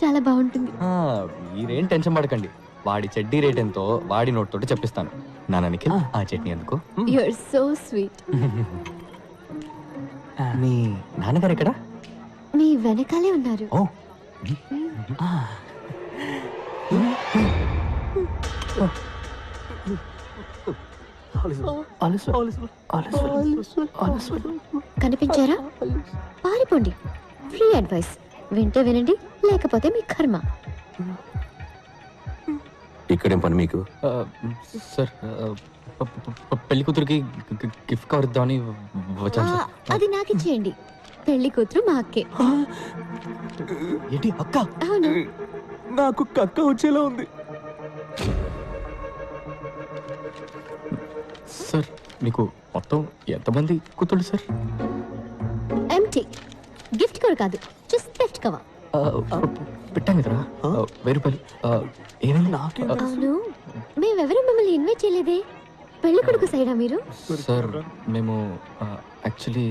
చాలా బాగుంటుంది. మీరేం టెన్షన్ పడకండి. వాడి చెడ్డీ రేట్ ఎంతో వాడి నోట్ తోటి చెప్పిస్తాను. నాన్న నిఖిల్, ఆ చట్నీ ఎందుకు? You are so sweet. మీ నాన్నగారు ఎక్కడ? మీ వెనకాలే ఉన్నారు. ఓ కనిపించారా? పారిపోండి. Free advice. వింటే వినండి, లేకపోతే మీ కర్మ. ఇక్కడేం పని మీకు? సార్, పెళ్లి కూతురికి గిఫ్ట్ కవర్ ఇద్దామని వచ్చాను సార్. అది నాకు ఇచ్చేయండి. పెళ్లి కూతురు మా అక్కే. ఏంటి అక్క? అవును. నాకు కక్క వచ్చేలా ఉంది సార్. మీకు మొత్తం ఎంతమంది కూతుళ్ళు సార్? ఎంటీ. గిఫ్ట్ కవర్ కాదు, జస్ట్ గిఫ్ట్ కవర్. పెట్టాం కదరా, 1000 రూపాయలు. ఏమైంది? అవును, మేమెవరూ మిమ్మల్ని ఇన్వైట్ చేయలేదే. పెళ్లి కొడుకు సైడా మీరు? సార్, మేము actually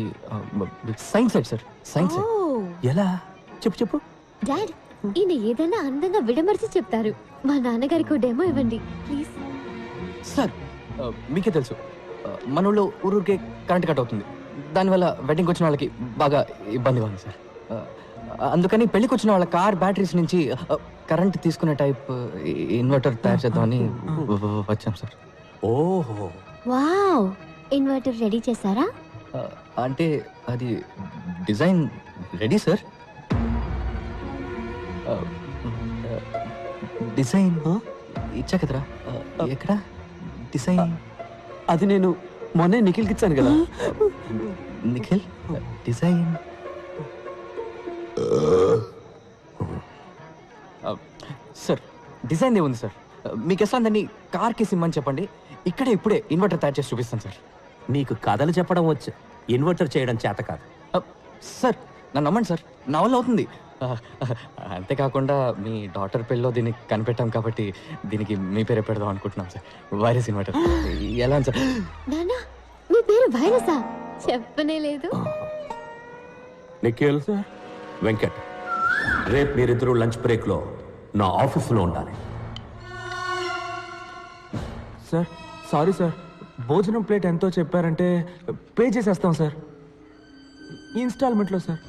science side sir. Science side. ఎలా? చెప్పు చెప్పు. డాడ్, ఈయన ఏదైనా అందంగా విడమర్చి చెప్తారు. మా నాన్నగారికి డెమో ఇవ్వండి ప్లీజ్. సార్, మీకే తెలుసు మన ఊళ్ళో ఊరికే కరెంట్ కట్ అవుతుంది. దానివల్ల వెడ్డింగ్కి వచ్చిన వాళ్ళకి బాగా ఇబ్బందిగా ఉంది సార్. అందుకని పెళ్లికి వచ్చిన వాళ్ళ కార్ బ్యాటరీస్ నుంచి కరెంట్ తీసుకునే టైప్ ఇన్వర్టర్ తయారు చేద్దామని వచ్చాం సార్. ఓహో, వావ్. ఇన్వర్టర్ రెడీ చేశారా? అంటే అది డిజైన్ రెడీ సార్. డిజైన్ ఇచ్చా కదరా. ఎక్కడ డిజైన్? అది నేను మొన్నే నిఖిల్కి ఇచ్చాను కదా. Nikhil, design sir. డిజైన్ ఏముంది సార్? మీకు ఎస్లాందని కార్కి సిమ్మని చెప్పండి, ఇక్కడే ఇప్పుడే ఇన్వర్టర్ తయారు చేసి చూపిస్తాను సార్. నీకు కథలు చెప్పడం వచ్చు, ఇన్వర్టర్ చేయడం చేత కాదు. సార్, నన్ను నమ్మండి సార్, నా వల్ల అవుతుంది. అంతేకాకుండా మీ డాటర్ పెళ్ళిలో దీన్ని కనిపెట్టాం కాబట్టి దీనికి మీ పేరే పెడదాం అనుకుంటున్నాం సార్. Virus inverter. ఎలా సార్? నానా, మీ పేరు వైరసా? చెప్పనే లేదు. నిఖిల్, వెంకట్, రేపు మీరిద్దరూ లంచ్ బ్రేక్లో నా ఆఫీసులో ఉండాలి. సార్, సారీ సార్, భోజనం ప్లేట్ ఎంతో చెప్పారంటే పే చేసేస్తాం సార్, ఇన్స్టాల్మెంట్లో సార్.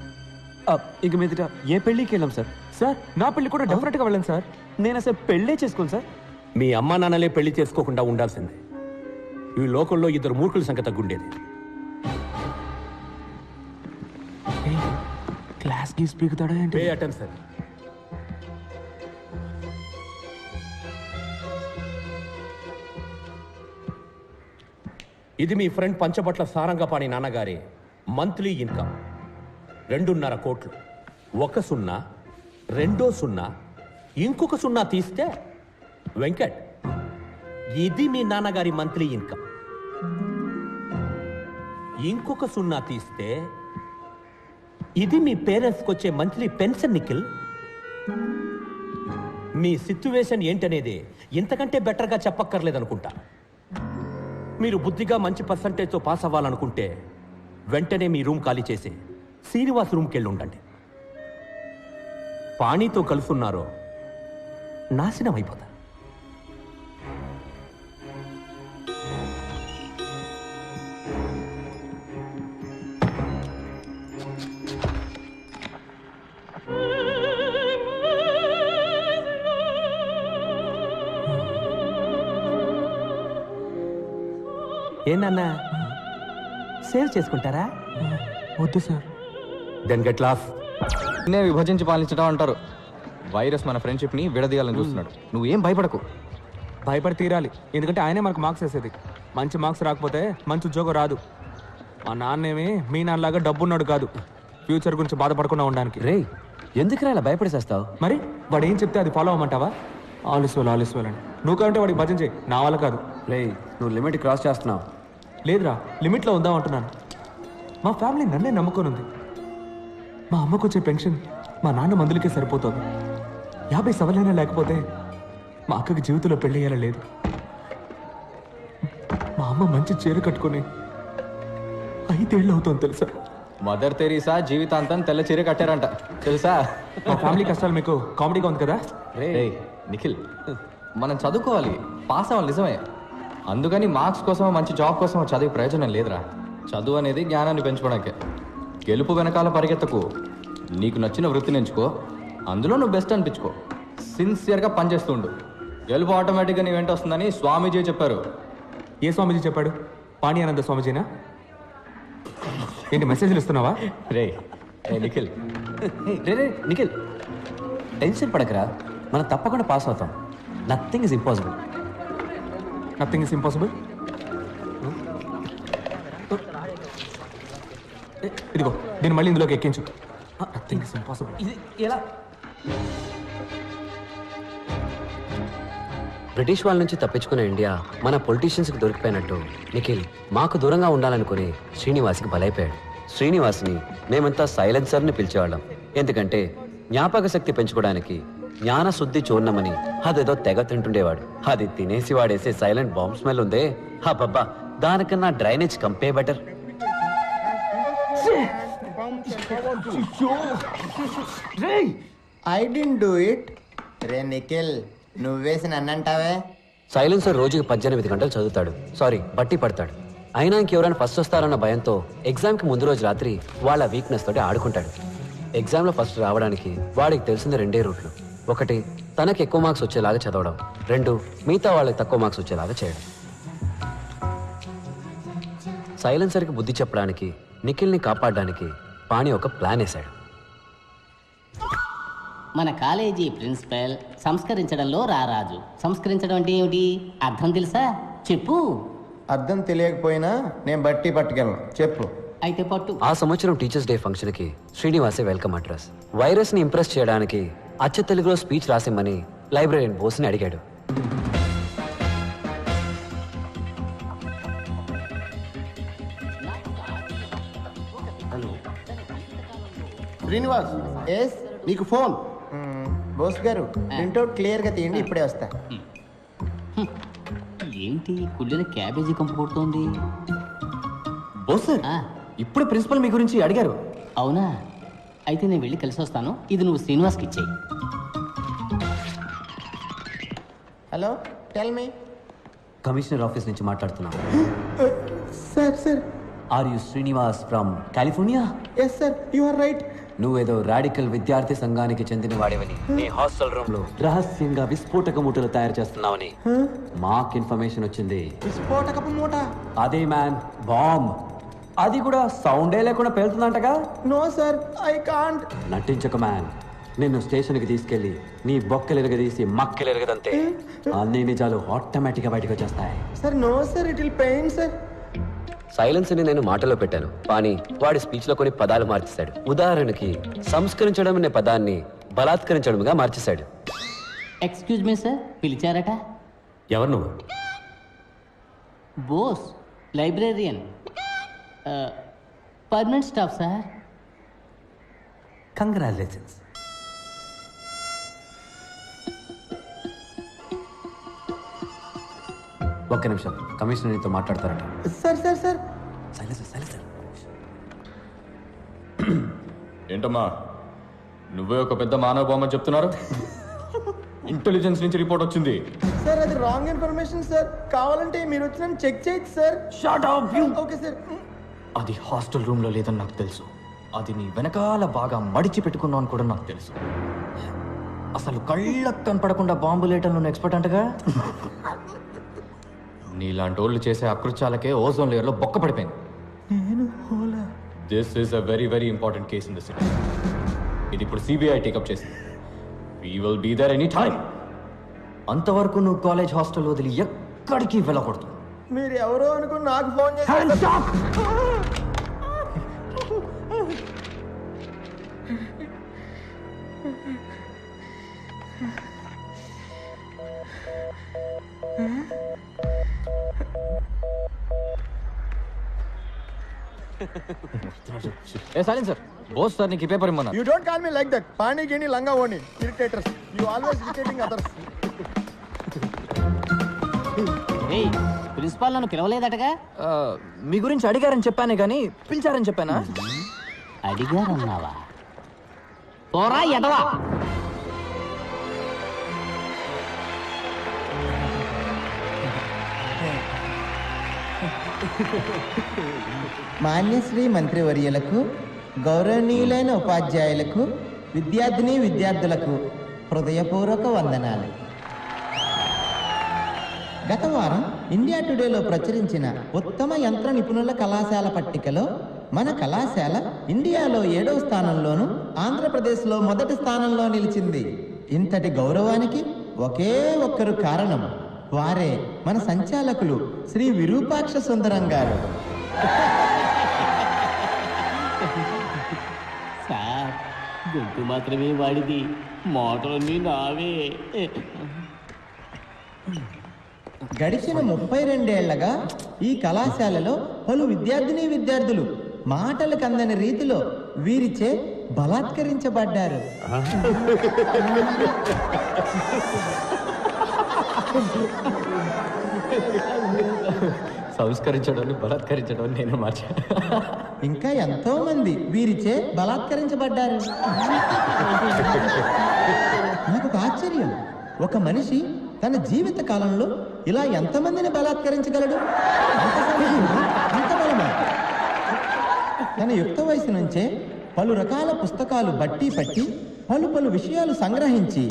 ఇక మీదట ఏ పెళ్ళికి వెళ్ళాం సార్. సార్, నా పెళ్ళి కూడా డెఫినెట్గా వెళ్ళాను సార్. నేను అసలు పెళ్ళే చేసుకోను సార్. మీ అమ్మా నాన్నలే పెళ్లి చేసుకోకుండా ఉండాల్సిందే. ఈ లోకంలో ఇద్దరు మూర్ఖుల సంఖ్య తగ్గుండేది. క్లాస్ గీస్ పీకుతాడా ఏంటి? Pay attention. ఇది మీ ఫ్రెండ్ పంచబట్ల సారంగపాణి నాన్నగారి మంత్లీ ఇన్కమ్ 2.5 కోట్లు. 1 సున్నా, 2 సున్నా, ఇంకొక సున్నా తీస్తే వెంకట్, ఇది మీ నాన్నగారి మంత్లీ ఇన్కమ్. ఇంకొక సున్నా తీస్తే ఇది మీ పేరెంట్స్కి వచ్చే మంత్లీ పెన్షన్. నిఖిల్, మీ సిచ్యువేషన్ ఏంటనేది ఇంతకంటే బెటర్గా చెప్పక్కర్లేదనుకుంటా. మీరు బుద్ధిగా మంచి పర్సంటేజ్తో పాస్ అవ్వాలనుకుంటే వెంటనే మీ రూమ్ ఖాళీ చేసి శ్రీనివాస్ రూమ్కి వెళ్ళి ఉండండి. పాణితో కలుసున్నారో నాశనం అయిపోతా. ఏందన్నా, సేవ్ చేసుకుంటారా? వద్దు సార్. Then get lost. విభజించి పాలించడం అంటారు. వైరస్ మన ఫ్రెండ్షిప్ ని విడదీయాలని చూస్తున్నాడు. నువ్వేం భయపడకు. భయపడి తీరాలి, ఎందుకంటే ఆయనే మనకు మార్క్స్ వేసేది. మంచి మార్క్స్ రాకపోతే మంచి ఉద్యోగం రాదు. మా నాన్నేమి మీ నాన్నలాగా డబ్బున్నాడు కాదు, ఫ్యూచర్ గురించి బాధపడకుండా ఉండడానికి. రే, ఎందుకురా ఇలా భయపడేసేస్తావు? మరి వాడు ఏం చెప్తే అది ఫాలో అవ్వమంటావా? ఆలిస్వల్ అని నువ్వు కంటే వాడికి భజన చేయి, నా వల్ల కాదు. రే, నువ్వు లిమిట్ క్రాస్ చేస్తున్నావు. లేదురా, లిమిట్లో ఉందాం అంటున్నాను. మా ఫ్యామిలీ నన్నే నమ్ముకొని ఉంది. మా అమ్మకు వచ్చే పెన్షన్ మా నాన్న మందులకే సరిపోతుంది. 50 సవలైనా లేకపోతే మా అక్కకి జీవితంలో పెళ్లి అయ్యేలా లేదు. మా అమ్మ మంచి చీర కట్టుకొని 5 ఏళ్ళు అవుతుంది తెలుసా. మదర్ తెరీసా జీవితాంతం తెల్ల చీర కట్టారంట తెలుసా? మా ఫ్యామిలీ కష్టాలు మీకు కామెడీగా ఉంది కదా. రేయ్ నిఖిల్, మనం చదువుకోవాలి, పాస్ అవ్వాలి నిజమే. అందుకని మార్క్స్ కోసం మంచి జాబ్ కోసం చదివే ప్రయోజనం లేదురా. చదువు అనేది జ్ఞానాన్ని పెంచుకోవడానికే. గెలుపు వెనకాల పరిగెత్తకు, నీకు నచ్చిన వృత్తిని ఎంచుకో, అందులో నువ్వు బెస్ట్ అనిపించుకో, సిన్సియర్గా పనిచేస్తూ ఉండు. గెలుపు ఆటోమేటిక్గా నీ వెంట వస్తుందని స్వామీజీ చెప్పారు. ఏ స్వామీజీ చెప్పాడు? పాణి ఆనంద స్వామీజీనా? ఏంటి మెసేజ్లు ఇస్తున్నావా? రే నిఖిల్, రే నిఖిల్, టెన్షన్ పడకరా, మనం తప్పకుండా పాస్ అవుతాం. Nothing is impossible. Nothing is impossible. ఇదిగో దీన్ని మళ్ళీ ఇందులోకి ఎక్కించు. Nothing is impossible. ఇది ఎలా? బ్రిటిష్ వాళ్ళ నుంచి తప్పించుకున్న ఇండియా మన పొలిటీషియన్స్కి దొరికిపోయినట్టు నిఖిల్ మాకు దూరంగా ఉండాలనుకుని శ్రీనివాస్కి బలైపోయాడు. శ్రీనివాస్ని మేమంతా సైలెన్సర్ని పిలిచేవాళ్ళం. ఎందుకంటే జ్ఞాపక శక్తి పెంచుకోవడానికి జ్ఞాన శుద్ధి చూర్ణమని అదేదో తెగ తింటుండేవాడు. అది తినేసి వాడేసే సైలెంట్ బాంబ్ స్మెల్ ఉందే, హబ్బబ్బా, దానికన్నా డ్రైనేజ్ కంపే better. I did do it. రే నిఖిల్, నువ్వేసి నన్నంటావే? సైలెన్సర్ రోజుకి 18 గంటలు చదువుతాడు, సారీ బట్టి పడతాడు. అయినా ఇంకెవరైనా ఫస్ట్ వస్తారన్న భయంతో ఎగ్జామ్కి ముందు రోజు రాత్రి వాళ్ళ వీక్నెస్ తోటి ఆడుకుంటాడు. ఎగ్జామ్లో ఫస్ట్ రావడానికి వాడికి తెలిసింది 2 రూట్లు. 1 తనకి ఎక్కువ మార్క్స్ వచ్చేలాగా చదవడం, 2 మిగతా వాళ్ళకి తక్కువ మార్క్స్ వచ్చేలాగా చేయడం. సైలెన్సర్కి బుద్ధి చెప్పడానికి, నిఖిల్ని కాపాడడానికి పాణి ఒక ప్లాన్ వేశాడు. మన కాలేజీ ప్రిన్సిపల్ సంస్కరించడంలో రారాజు. సంస్కరించడం అంటే ఏమిటి? అర్థం తెలుసా? చెప్పు. అర్థం తెలియకపోయినా నేను బట్టి పట్టుకెళ్ళను, చెప్పు. అయితే పట్టు. ఆ సంవత్సరం టీచర్స్ డే ఫంక్షన్కి శ్రీనివాసే వెల్కమ్ అడ్రస్. వైరస్ని ఇంప్రెస్ చేయడానికి అచ్చ తెలుగులో స్పీచ్ రాసిమ్మని లైబ్రరీన్ బోస్ని అడిగాడు. శ్రీనివాస్, ఎస్, నీకు ఫోన్. బోస్ గారు, ప్రింట్అవుట్ క్లియర్గా తీయండి, ఇప్పుడే వస్తా. ఏంటి కుళ్ళిన క్యాబేజీ కంపు కొడుతోంది? బోస్ సార్, ఆ, ఇప్పుడు ప్రిన్సిపల్ మీ గురించి అడిగారు. అవునా? అయితే నేను వెళ్ళి కలిసి వస్తాను. ఇది నువ్వు శ్రీనివాస్కి ఇచ్చేయి. Hello, tell me. Commissioner office నుంచి మాట్లాడుతున్నా. Sir. Are you Srinivas from California? Yes sir, you are right. నువ్వేదో రాడికల్ విద్యార్థి సంఘానికి చెందిన వాడివని, నీ హాస్టల్ రూమ్ లో రహస్యంగా విస్ఫోటక మూటలు తయారు చేస్తున్నావని మాకు ఇన్ఫర్మేషన్ వచ్చింది. విస్ఫోటకపు మూట? అదే మ్యాన్, బాంబ్. అది కూడా సౌండే లేకుండా పేలుతుందంటగా? No sir, I can't. నటించక మ్యాన్. నిన్ను స్టేషన్కి తీసుకెళ్లి నీ బొక్కలెరగదీసి మక్కలెరగదంతే అన్ని నిజాలు ఆటోమేటిక్గా బయటకు వచ్చేస్తాయి. Sir, no sir, it will pain sir. సైలెన్స్ని నేను మాటలో పెట్టాను, కానీ వాడి స్పీచ్లో కొన్ని పదాలు మార్చేశాడు. ఉదాహరణకి సంస్కరించడం అనే పదాన్ని బలాత్కరించడంగా మార్చేశాడు. ఎక్స్క్యూజ్ మీ సార్, పిలిచారట? ఎవరు నువ్వు? Bose, librarian, permanent staff sir. Congratulations. ఒక్క నిమిషం, కమిషనర్ నీతో మాట్లాడతారట. సార్. ఏంటమ్మా, నువ్వే ఒక పెద్ద మానవ బొమ్మ చెప్తున్నారు? ఇంటెలిజెన్స్ నుంచి రిపోర్ట్ వచ్చింది. సార్, అది రాంగ్ ఇన్ఫర్మేషన్ సార్. కావాలంటే మీరు వచ్చి నన్ను చెక్ చేయొచ్చు sir. Shut up, you. Okay sir. అది హాస్టల్ రూమ్ లో లేదని నాకు తెలుసు. అది నీ వెనకాల బాగా మడిచి పెట్టుకున్నావు అని కూడా నాకు తెలుసు. అసలు కళ్ళకు కనపడకుండా బాంబు లేటర్లు ఎక్స్పర్ట్ అంటగా. నీలాంటి వాళ్ళు చేసే అకృత్యాలకే ఓజోన్ లేయర్ లో బొక్క పడిపోయింది. This is a very very important case in the city. ఇది ఇప్పుడు సిబిఐ టేకప్ చేసింది. We will be there any time. అంతవరకు నువ్వు కాలేజ్ హాస్టల్ వదిలి ఎక్కడికి వెళ్ళకూడదు. మీరు ఎవరో అనుకుని నాకు ఫోన్ చేశారు. ఏ సైలెన్స్ సార్, బోస్ సార్ నీకు ఈ paper ఇమ్మన్నా. You don't call me like that. Pani geni langa oni. Irritators. You always irritating others. ఏయ్, ప్రిన్సిపాల్ నన్ను పిలవలేదటగా? మీ గురించి అడిగారని చెప్పానే కానీ పిలిచారని చెప్పానా? అడిగారన్నావా? పోరా ఎదవా. మాన్యశ్రీ మంత్రివర్యులకు, గౌరవనీయులైన ఉపాధ్యాయులకు, విద్యార్థిని విద్యార్థులకు హృదయపూర్వక వందనాలు. గత వారం ఇండియా టుడేలో ప్రచురించిన ఉత్తమ యంత్ర నిపుణుల కళాశాల పట్టికలో మన కళాశాల ఇండియాలో 7వ స్థానంలోను, ఆంధ్రప్రదేశ్లో మొదటి స్థానంలో నిలిచింది. ఇంతటి గౌరవానికి ఒకే ఒక్కరు కారణం. వారే మన సంచాలకులు శ్రీ విరూపాక్ష సుందరం గారు. సార్, గొంతు మాత్రమే వాడిది, మోటార్ని నావే. గడిచిన 32 ఏళ్లగా ఈ కళాశాలలో పలు విద్యార్థిని విద్యార్థులు మాటలకు అందని రీతిలో వీరిచే బలాత్కరించబడ్డారు. సంస్కరించడం బలాత్కరించడం నేను మార్చా. ఇంకా ఎంతో మంది వీరిచే బలాత్కరించబడ్డారు. నాకు ఒక ఆశ్చర్యం, ఒక మనిషి తన జీవిత కాలంలో ఇలా ఎంతమందిని బలాత్కరించగలడు? అంత బలమా? తన యుక్త వయసు నుంచే పలు రకాల పుస్తకాలు బట్టి పట్టి పలు విషయాలు సంగ్రహించి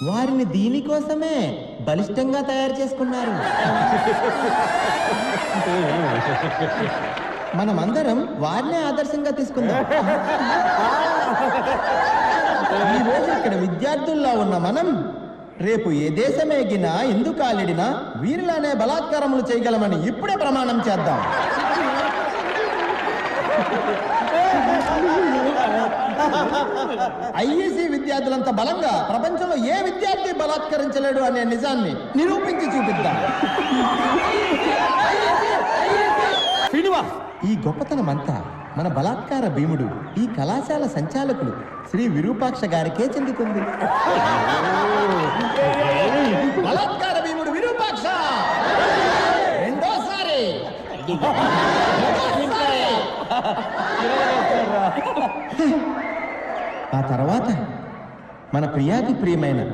వారిని దీనికోసమే బలిష్టంగా తయారు చేసుకున్నారు. మనమందరం వారినే ఆదర్శంగా తీసుకుందాం. ఈ రోజు ఇక్కడ విద్యార్థుల్లో ఉన్న మనం రేపు ఏ దేశమేగినా ఎందుకు కాలిడినా వీరిలానే బలాత్కారములు చేయగలమని ఇప్పుడే ప్రమాణం చేద్దాం. ఐఈసీ విద్యార్థులంత బలంగా ప్రపంచంలో ఏ విద్యార్థి బలాత్కరించలేడు అనే నిజాన్ని నిరూపించి చూపిద్దాం. శ్రీనివాస్, ఈ గొప్పతనమంతా మన బలాత్కార భీముడు, ఈ కళాశాల సంచాలకులు శ్రీ విరూపాక్ష గారికే చెందుతుంది. బలాత్కార భీముడు విరూపాక్ష రెండోసారి. ఆ తర్వాత మన ప్రియాతి ప్రియమైన